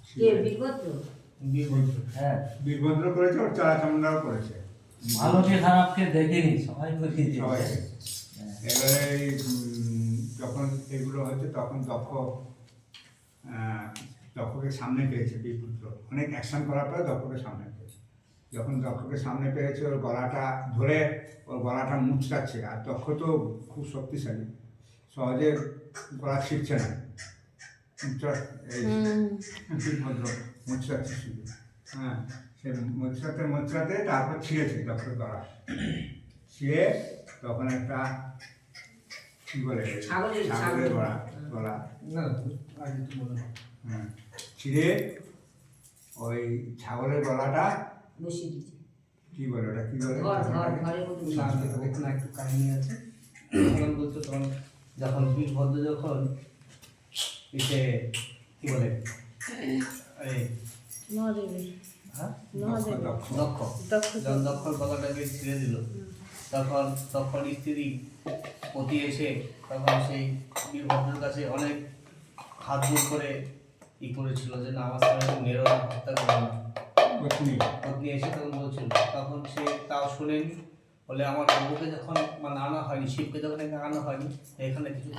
কে বীরভদ্র? বীরভদ্র, হ্যাঁ বীরভদ্র করেছে, ওর চারা চামড়াও করেছে। ভালোকে খারাপকে দেখেনি, সবাই বলিয়ে সবাই দিয়েছে। এবারে এই, যখন এগুলো হচ্ছে তখন দক্ষকে সামনে পেয়েছে বীরভদ্র, অনেক অ্যাকশন করার পরে দক্ষকে সামনে পেয়েছে। যখন দক্ষকে সামনে পেয়েছে ওর গলাটা ধরে ওর গলাটা মুচকাচ্ছে, আর দক্ষ তো খুব শক্তিশালী, সহজে গলা ছিঁড়ছে না, এই বীরভদ্র মুচকাচ্ছে শুধু। হ্যাঁ, সে মুচকাতে তারপর ছিঁড়েছে দক্ষের গলা, ছিঁড়ে তখন একটা কি বলে ছাগলের গলা না আগে তো বলো। হ্যাঁ, ছিঁড়ে ওই ছাগলের গলাটা বসিয়ে দিচ্ছে। কি বলে ওটা, কি বলে ঘরের মধ্যে এখানে একটু কাহিনী আছে। তখন বলছো তখন যখন বীরভদ্র যখন এসে কি বলে এই মহাদেবের হ্যাঁ দক্ষ দক্ষ যখন দক্ষর গলাটাকে ছিঁড়ে দিল, তখন তখন স্ত্রী পতি এসে তখন সেই বীরভদ্রের কাছে অনেক হাত জোর করে ই করেছিল যে না আমার স্বামীকে মেরো না, হত্যা করো না। পত্নী পত্নী এসে তখন বলছিল, তখন সে তাও শোনেনি, বলে আমার বাবুকে যখন মানে আনা হয়নি, শিবকে যখন এখানে আনা হয়নি, এখানে কিছু